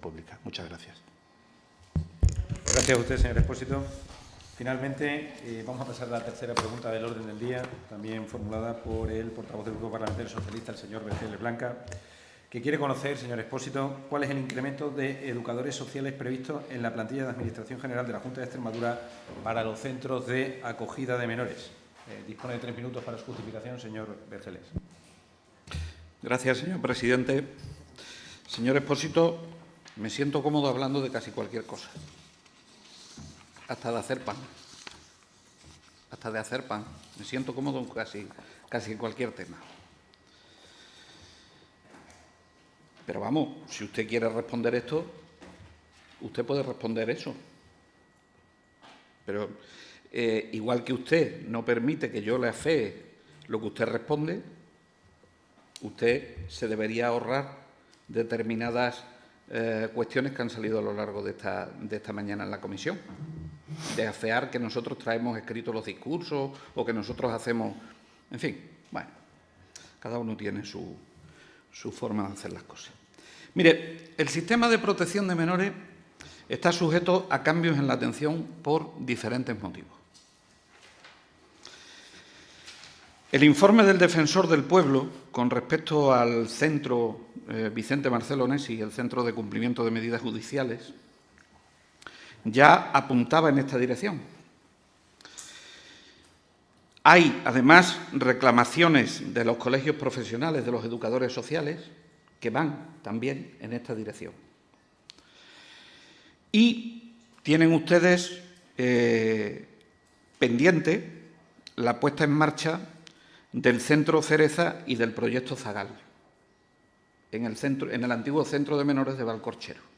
pública. Muchas gracias. Gracias a usted, señor Expósito. Finalmente, vamos a pasar a la tercera pregunta del orden del día, también formulada por el portavoz del Grupo Parlamentario Socialista, el señor Vergeles Blanca, que quiere conocer, señor Expósito, cuál es el incremento de educadores sociales previsto en la plantilla de Administración General de la Junta de Extremadura para los centros de acogida de menores. Dispone de 3 minutos para su justificación, señor Vergeles. Gracias, señor presidente. Señor Expósito, me siento cómodo hablando de casi cualquier cosa, hasta de hacer pan. Hasta de hacer pan. Me siento cómodo en casi en cualquier tema. Pero vamos, si usted quiere responder esto, usted puede responder eso. Pero igual que usted no permite que yo le afee lo que usted responde, usted se debería ahorrar determinadas cuestiones que han salido a lo largo de esta mañana en la comisión. De afear que nosotros traemos escritos los discursos o que nosotros hacemos... En fin, bueno, cada uno tiene su forma de hacer las cosas. Mire, el sistema de protección de menores está sujeto a cambios en la atención por diferentes motivos. El informe del Defensor del Pueblo con respecto al centro Vicente Marcelo Nesi, el Centro de Cumplimiento de Medidas Judiciales, ya apuntaba en esta dirección. Hay, además, reclamaciones de los colegios profesionales, de los educadores sociales, que van también en esta dirección. Y tienen ustedes pendiente la puesta en marcha del Centro Cereza y del proyecto Zagal, en el antiguo Centro de Menores de Valcorchero.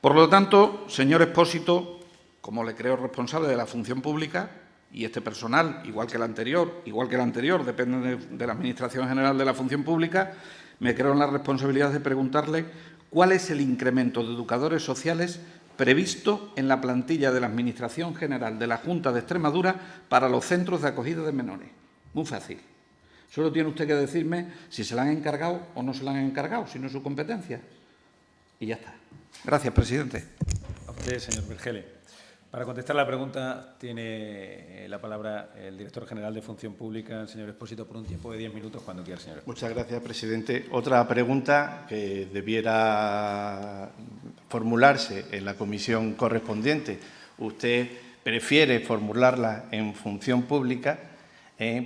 Por lo tanto, señor Expósito, como le creo responsable de la función pública, y este personal, igual que el anterior, depende de la Administración General de la Función Pública, me creo en la responsabilidad de preguntarle cuál es el incremento de educadores sociales previsto en la plantilla de la Administración General de la Junta de Extremadura para los centros de acogida de menores. Muy fácil. Solo tiene usted que decirme si se la han encargado o no se la han encargado, si no es su competencia. Y ya está. Gracias, presidente. A usted, señor Vergeles. Para contestar la pregunta tiene la palabra el director general de Función Pública, el señor Expósito, por un tiempo de 10 minutos, cuando quiera, señor Expósito. Muchas gracias, presidente. Otra pregunta que debiera formularse en la comisión correspondiente. Usted prefiere formularla en Función Pública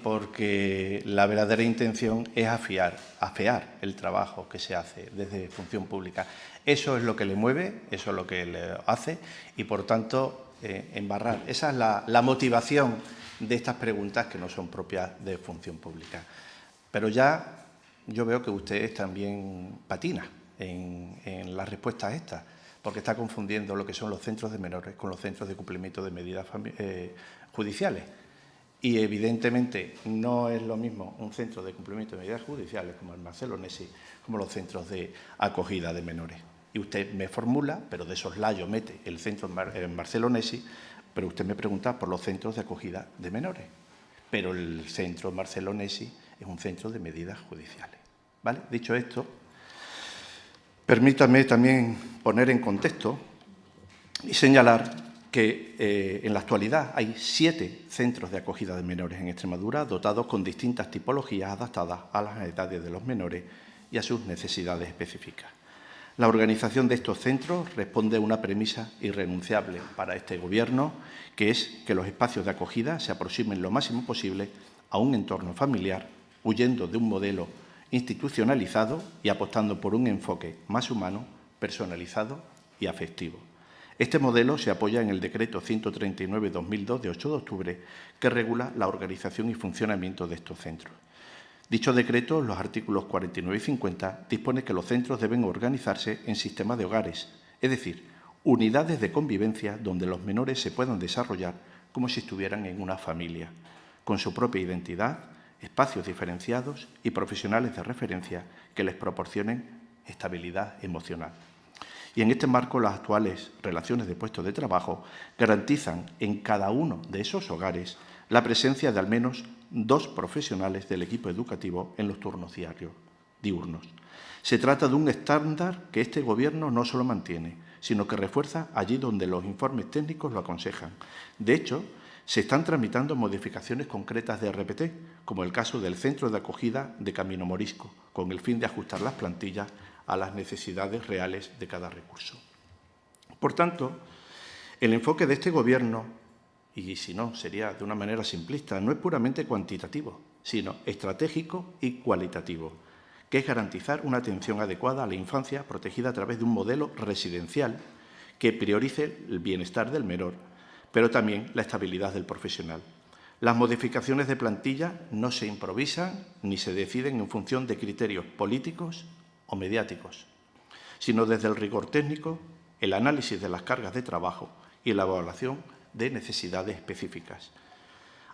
porque la verdadera intención es afear el trabajo que se hace desde Función Pública. Eso es lo que le mueve, eso es lo que le hace y, por tanto, embarrar. Esa es la motivación de estas preguntas que no son propias de Función Pública. Pero ya yo veo que usted también patina en las respuestas estas, porque está confundiendo lo que son los centros de menores con los centros de cumplimiento de medidas judiciales. Y, evidentemente, no es lo mismo un centro de cumplimiento de medidas judiciales como el Marcelo Nesi, como los centros de acogida de menores. Y usted me formula, pero de soslayo mete el centro Marcelo Nesi, pero usted me pregunta por los centros de acogida de menores. Pero el centro Marcelo Nesi es un centro de medidas judiciales. ¿Vale? Dicho esto, permítame también poner en contexto y señalar que en la actualidad hay 7 centros de acogida de menores en Extremadura dotados con distintas tipologías adaptadas a las edades de los menores y a sus necesidades específicas. La organización de estos centros responde a una premisa irrenunciable para este Gobierno, que es que los espacios de acogida se aproximen lo máximo posible a un entorno familiar, huyendo de un modelo institucionalizado y apostando por un enfoque más humano, personalizado y afectivo. Este modelo se apoya en el Decreto 139/2002 de 8 de octubre, que regula la organización y funcionamiento de estos centros. Dicho decreto, en los artículos 49 y 50, dispone que los centros deben organizarse en sistemas de hogares, es decir, unidades de convivencia donde los menores se puedan desarrollar como si estuvieran en una familia, con su propia identidad, espacios diferenciados y profesionales de referencia que les proporcionen estabilidad emocional. Y en este marco, las actuales relaciones de puestos de trabajo garantizan en cada uno de esos hogares la presencia de al menos 2 profesionales del equipo educativo en los turnos diurnos. Se trata de un estándar que este Gobierno no solo mantiene, sino que refuerza allí donde los informes técnicos lo aconsejan. De hecho, se están tramitando modificaciones concretas de RPT, como el caso del Centro de Acogida de Camino Morisco, con el fin de ajustar las plantillas a las necesidades reales de cada recurso. Por tanto, el enfoque de este Gobierno, y si no, sería de una manera simplista, no es puramente cuantitativo, sino estratégico y cualitativo, que es garantizar una atención adecuada a la infancia protegida a través de un modelo residencial que priorice el bienestar del menor, pero también la estabilidad del profesional. Las modificaciones de plantilla no se improvisan ni se deciden en función de criterios políticos o mediáticos, sino desde el rigor técnico, el análisis de las cargas de trabajo y la evaluación de necesidades específicas.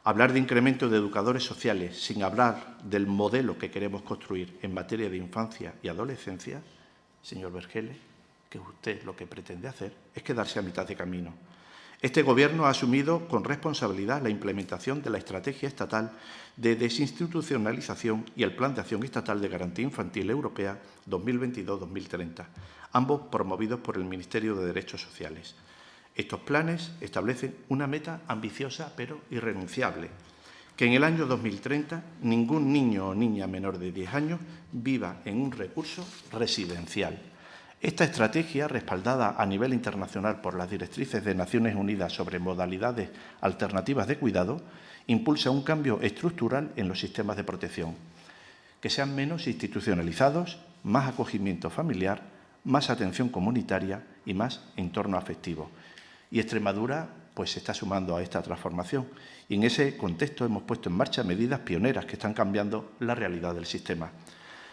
Hablar de incremento de educadores sociales sin hablar del modelo que queremos construir en materia de infancia y adolescencia, señor Vergele, que usted lo que pretende hacer es quedarse a mitad de camino. Este Gobierno ha asumido con responsabilidad la implementación de la Estrategia Estatal de Desinstitucionalización y el Plan de Acción Estatal de Garantía Infantil Europea 2022-2030, ambos promovidos por el Ministerio de Derechos Sociales. Estos planes establecen una meta ambiciosa pero irrenunciable, que en el año 2030 ningún niño o niña menor de 10 años viva en un recurso residencial. Esta estrategia, respaldada a nivel internacional por las directrices de Naciones Unidas sobre modalidades alternativas de cuidado, impulsa un cambio estructural en los sistemas de protección, que sean menos institucionalizados, más acogimiento familiar, más atención comunitaria y más entorno afectivo. Y Extremadura pues, se está sumando a esta transformación. Y en ese contexto hemos puesto en marcha medidas pioneras que están cambiando la realidad del sistema.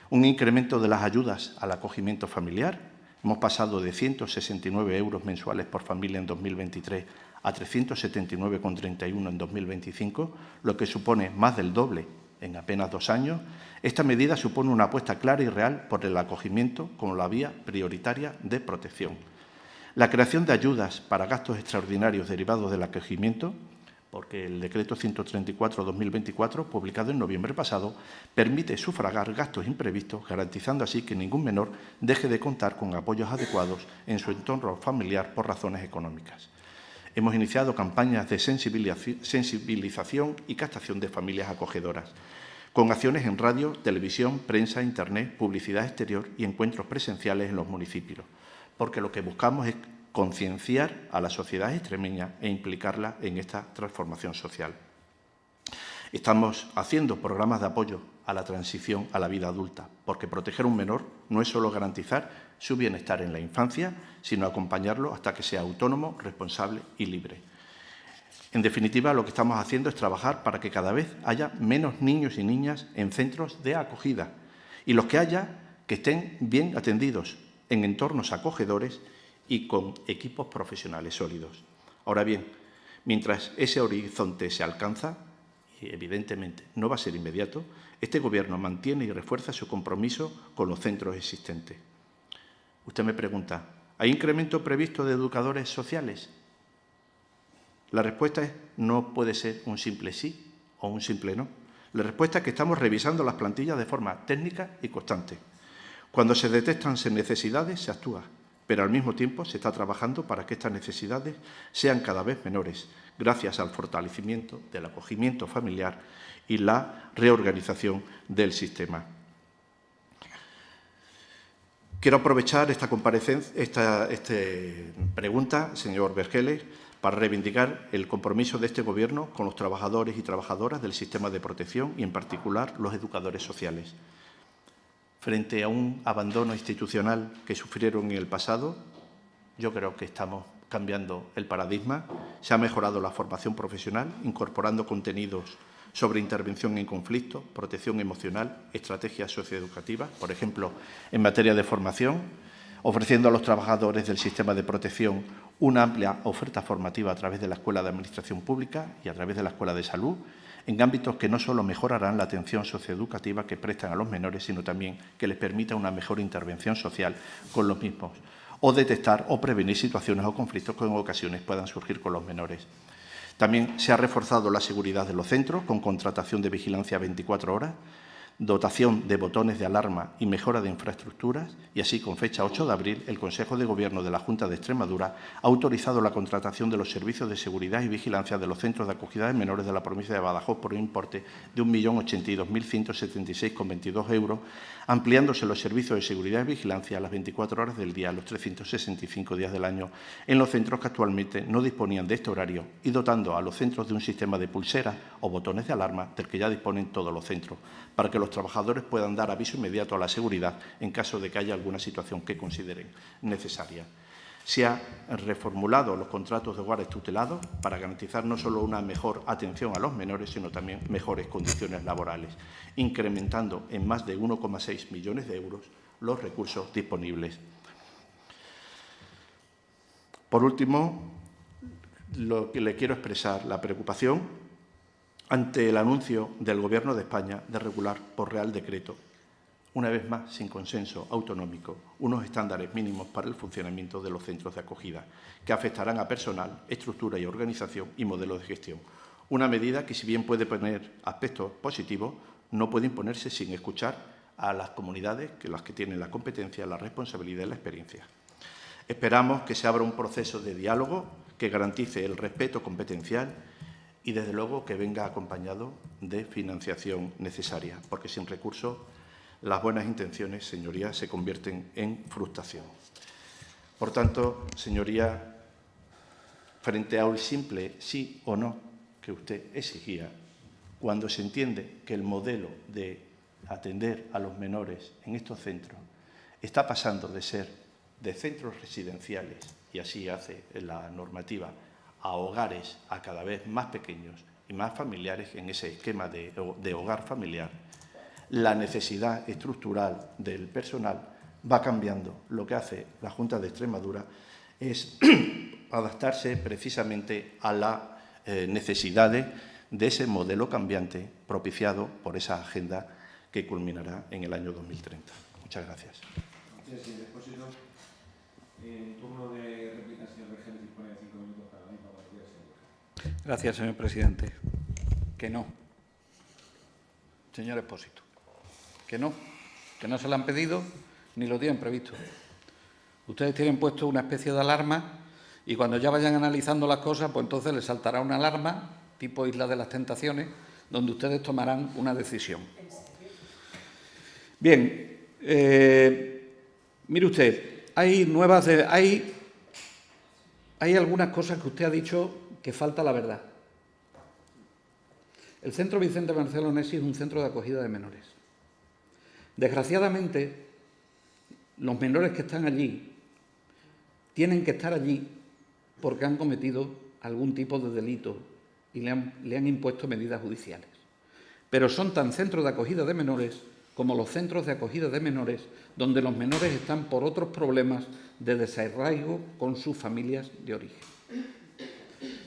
Un incremento de las ayudas al acogimiento familiar. Hemos pasado de 169 euros mensuales por familia en 2023 a 379,31 en 2025, lo que supone más del doble en apenas 2 años. Esta medida supone una apuesta clara y real por el acogimiento como la vía prioritaria de protección. La creación de ayudas para gastos extraordinarios derivados del acogimiento, porque el Decreto 134/2024, publicado en noviembre pasado, permite sufragar gastos imprevistos, garantizando así que ningún menor deje de contar con apoyos adecuados en su entorno familiar por razones económicas. Hemos iniciado campañas de sensibilización y captación de familias acogedoras, con acciones en radio, televisión, prensa, internet, publicidad exterior y encuentros presenciales en los municipios, porque lo que buscamos es concienciar a la sociedad extremeña e implicarla en esta transformación social. Estamos haciendo programas de apoyo a la transición a la vida adulta, porque proteger a un menor no es solo garantizar su bienestar en la infancia, sino acompañarlo hasta que sea autónomo, responsable y libre. En definitiva, lo que estamos haciendo es trabajar para que cada vez haya menos niños y niñas en centros de acogida y los que haya, que estén bien atendidos en entornos acogedores y con equipos profesionales sólidos. Ahora bien, mientras ese horizonte se alcanza, y evidentemente no va a ser inmediato, este Gobierno mantiene y refuerza su compromiso con los centros existentes. Usted me pregunta, ¿hay incremento previsto de educadores sociales? La respuesta es no puede ser un simple sí o un simple no. La respuesta es que estamos revisando las plantillas de forma técnica y constante. Cuando se detectan necesidades, se actúa, pero al mismo tiempo se está trabajando para que estas necesidades sean cada vez menores, gracias al fortalecimiento del acogimiento familiar y la reorganización del sistema. Quiero aprovechar esta pregunta, señor Vergele, para reivindicar el compromiso de este Gobierno con los trabajadores y trabajadoras del sistema de protección y, en particular, los educadores sociales. Frente a un abandono institucional que sufrieron en el pasado, yo creo que estamos cambiando el paradigma. Se ha mejorado la formación profesional, incorporando contenidos sobre intervención en conflictos, protección emocional, estrategias socioeducativas, por ejemplo, en materia de formación, ofreciendo a los trabajadores del sistema de protección una amplia oferta formativa a través de la Escuela de Administración Pública y a través de la Escuela de Salud, en ámbitos que no solo mejorarán la atención socioeducativa que prestan a los menores, sino también que les permita una mejor intervención social con los mismos, o detectar o prevenir situaciones o conflictos que en ocasiones puedan surgir con los menores. También se ha reforzado la seguridad de los centros con contratación de vigilancia 24 horas, dotación de botones de alarma y mejora de infraestructuras, y así, con fecha 8 de abril, el Consejo de Gobierno de la Junta de Extremadura ha autorizado la contratación de los servicios de seguridad y vigilancia de los centros de acogida de menores de la provincia de Badajoz por un importe de 1.082.176,22 euros, ampliándose los servicios de seguridad y vigilancia a las 24 horas del día, a los 365 días del año, en los centros que actualmente no disponían de este horario, y dotando a los centros de un sistema de pulseras o botones de alarma del que ya disponen todos los centros, para que los trabajadores puedan dar aviso inmediato a la seguridad en caso de que haya alguna situación que consideren necesaria. Se han reformulado los contratos de hogares tutelados para garantizar no solo una mejor atención a los menores, sino también mejores condiciones laborales, incrementando en más de 1,6 millones de euros los recursos disponibles. Por último, lo que le quiero expresar la preocupación ante el anuncio del Gobierno de España de regular por Real Decreto, una vez más sin consenso autonómico, unos estándares mínimos para el funcionamiento de los centros de acogida, que afectarán a personal, estructura y organización y modelo de gestión. Una medida que, si bien puede poner aspectos positivos, no puede imponerse sin escuchar a las comunidades, las que tienen la competencia, la responsabilidad y la experiencia. Esperamos que se abra un proceso de diálogo que garantice el respeto competencial y, desde luego, que venga acompañado de financiación necesaria, porque sin recursos las buenas intenciones, señorías, se convierten en frustración. Por tanto, señoría, frente a un simple sí o no que usted exigía, cuando se entiende que el modelo de atender a los menores en estos centros está pasando de ser de centros residenciales, y así hace la normativa, a hogares a cada vez más pequeños y más familiares en ese esquema de hogar familiar, la necesidad estructural del personal va cambiando. Lo que hace la Junta de Extremadura es adaptarse precisamente a las necesidades de ese modelo cambiante propiciado por esa agenda que culminará en el año 2030. Muchas gracias. Gracias, señor Expósito. En turno de réplica, señor Vergel, dispone de 5 minutos para la misma partida, señor. Gracias, señor presidente. Que no. Señor Expósito. Que no se lo han pedido ni lo tienen previsto. Ustedes tienen puesto una especie de alarma y cuando ya vayan analizando las cosas, pues entonces les saltará una alarma tipo Isla de las Tentaciones, donde ustedes tomarán una decisión. Bien, mire usted, hay algunas cosas que usted ha dicho que falta la verdad. El Centro Vicente Marcelo Nessi es un centro de acogida de menores. Desgraciadamente, los menores que están allí tienen que estar allí porque han cometido algún tipo de delito y le han impuesto medidas judiciales. Pero son tan centros de acogida de menores como los centros de acogida de menores donde los menores están por otros problemas de desarraigo con sus familias de origen.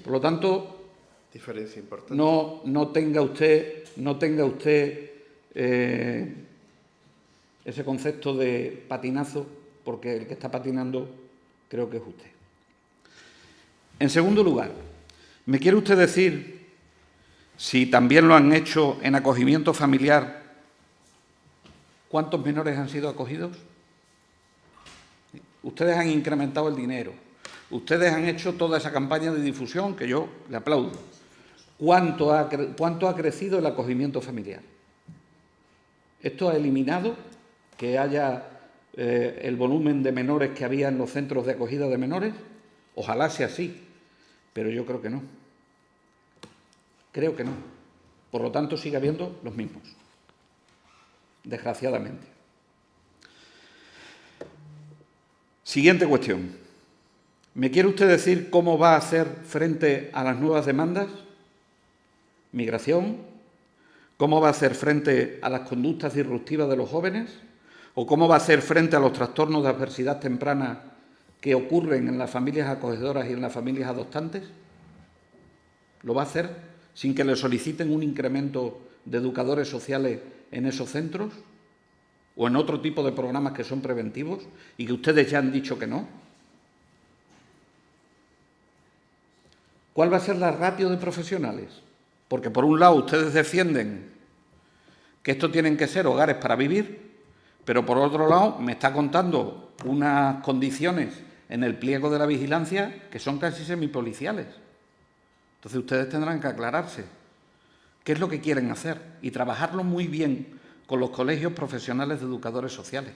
Por lo tanto, diferencia importante. No tenga usted ese concepto de patinazo, porque el que está patinando creo que es usted. En segundo lugar, ¿me quiere usted decir si también lo han hecho en acogimiento familiar, cuántos menores han sido acogidos? Ustedes han incrementado el dinero, ustedes han hecho toda esa campaña de difusión que yo le aplaudo. ¿Cuánto ha crecido el acogimiento familiar? ¿Esto ha eliminado que haya el volumen de menores que había en los centros de acogida de menores? Ojalá sea así, pero yo creo que no. Creo que no. Por lo tanto, sigue habiendo los mismos, desgraciadamente. Siguiente cuestión. ¿Me quiere usted decir cómo va a hacer frente a las nuevas demandas? Migración, cómo va a hacer frente a las conductas disruptivas de los jóvenes o cómo va a hacer frente a los trastornos de adversidad temprana que ocurren en las familias acogedoras y en las familias adoptantes. ¿Lo va a hacer sin que le soliciten un incremento de educadores sociales en esos centros o en otro tipo de programas que son preventivos y que ustedes ya han dicho que no? ¿Cuál va a ser la ratio de profesionales? Porque, por un lado, ustedes defienden que estos tienen que ser hogares para vivir, pero por otro lado me está contando unas condiciones en el pliego de la vigilancia que son casi semipoliciales. Entonces ustedes tendrán que aclararse qué es lo que quieren hacer y trabajarlo muy bien con los colegios profesionales de educadores sociales.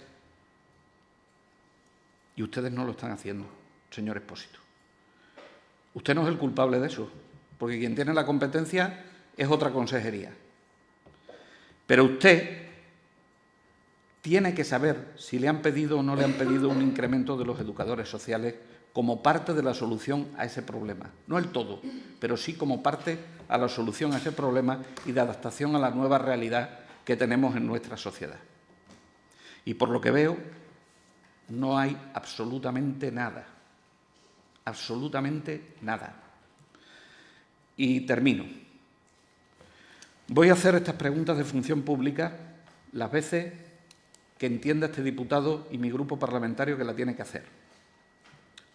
Y ustedes no lo están haciendo, señor Expósito. Usted no es el culpable de eso, porque quien tiene la competencia es otra consejería. Pero usted tiene que saber si le han pedido o no le han pedido un incremento de los educadores sociales como parte de la solución a ese problema. No el todo, pero sí como parte a la solución a ese problema y de adaptación a la nueva realidad que tenemos en nuestra sociedad. Y por lo que veo, no hay absolutamente nada. Absolutamente nada. Y termino. Voy a hacer estas preguntas de función pública las veces que entienda este diputado y mi grupo parlamentario que la tiene que hacer.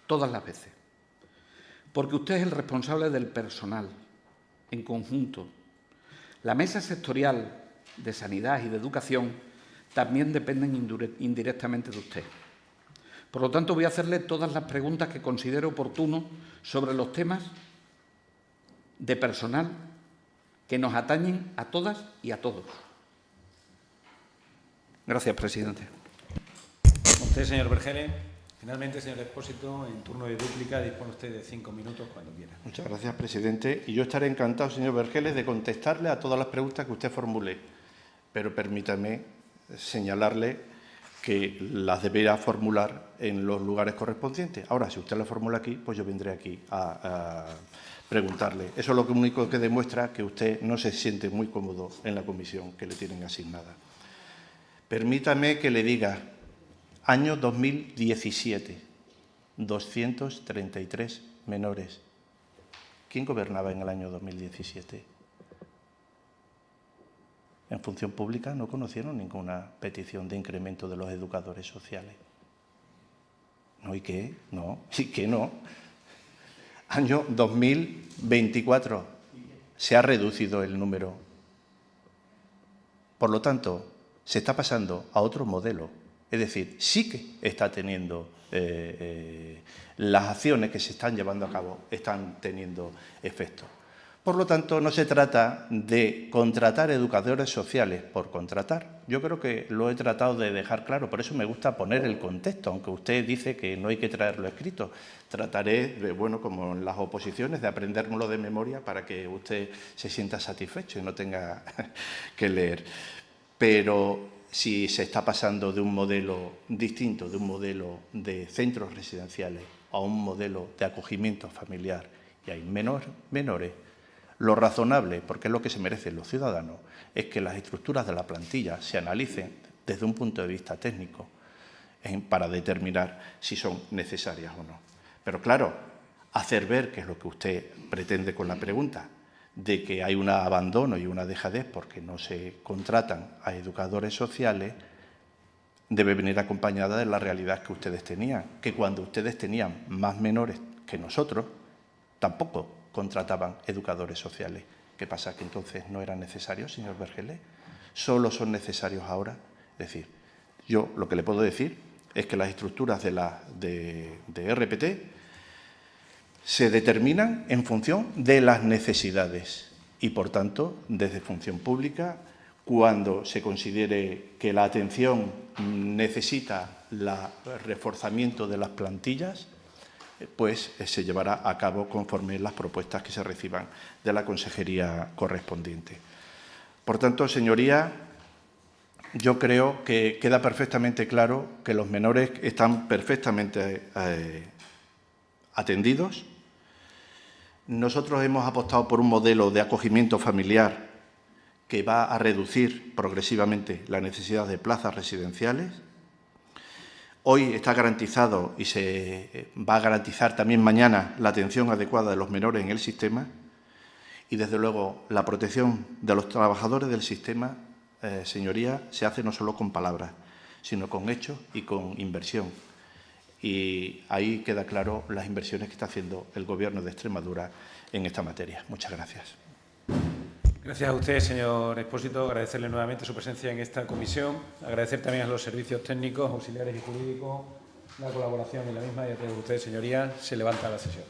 Todas las veces. Porque usted es el responsable del personal, en conjunto. La mesa sectorial de Sanidad y de Educación también dependen indirectamente de usted. Por lo tanto, voy a hacerle todas las preguntas que considero oportuno sobre los temas de personal que nos atañen a todas y a todos. Gracias, presidente. A usted, señor Vergele. Finalmente, señor Expósito, en turno de dúplica dispone usted de 5 minutos cuando quiera. Muchas gracias, presidente. Y yo estaré encantado, señor Vergele, de contestarle a todas las preguntas que usted formule. Pero permítame señalarle que las deberá formular en los lugares correspondientes. Ahora, si usted las formula aquí, pues yo vendré aquí a preguntarle. Eso es lo único que demuestra que usted no se siente muy cómodo en la comisión que le tienen asignada. Permítame que le diga, año 2017, 233 menores. ¿Quién gobernaba en el año 2017? En función pública no conocieron ninguna petición de incremento de los educadores sociales. ¿No? ¿Y qué? No. ¿Y qué no? Año 2024 se ha reducido el número. Por lo tanto, se está pasando a otro modelo. Es decir, sí que está teniendo las acciones que se están llevando a cabo, están teniendo efecto. Por lo tanto, no se trata de contratar educadores sociales por contratar. Yo creo que lo he tratado de dejar claro, por eso me gusta poner el contexto, aunque usted dice que no hay que traerlo escrito. Trataré, bueno, como en las oposiciones, de aprendérmelo de memoria para que usted se sienta satisfecho y no tenga que leer. Pero si se está pasando de un modelo distinto, de un modelo de centros residenciales a un modelo de acogimiento familiar y hay menores, lo razonable, porque es lo que se merecen los ciudadanos, es que las estructuras de la plantilla se analicen desde un punto de vista técnico para determinar si son necesarias o no. Pero claro, hacer ver, que es lo que usted pretende con la pregunta, de que hay un abandono y una dejadez porque no se contratan a educadores sociales, debe venir acompañada de la realidad que ustedes tenían, que cuando ustedes tenían más menores que nosotros, tampoco contrataban educadores sociales. ¿Qué pasa? ¿Que entonces no eran necesarios, señor Vergele? ¿Solo son necesarios ahora? Es decir, yo lo que le puedo decir es que las estructuras de RPT se determinan en función de las necesidades y, por tanto, desde función pública, cuando se considere que la atención necesita el reforzamiento de las plantillas, pues se llevará a cabo conforme las propuestas que se reciban de la consejería correspondiente. Por tanto, señoría, yo creo que queda perfectamente claro que los menores están perfectamente atendidos. Nosotros hemos apostado por un modelo de acogimiento familiar que va a reducir progresivamente la necesidad de plazas residenciales. Hoy está garantizado y se va a garantizar también mañana la atención adecuada de los menores en el sistema y, desde luego, la protección de los trabajadores del sistema, señoría, se hace no solo con palabras, sino con hechos y con inversión. Y ahí queda claro las inversiones que está haciendo el Gobierno de Extremadura en esta materia. Muchas gracias. Gracias a usted, señor Expósito. Agradecerle nuevamente su presencia en esta comisión. Agradecer también a los servicios técnicos, auxiliares y jurídicos la colaboración en la misma. Y a todos ustedes, señorías, se levanta la sesión.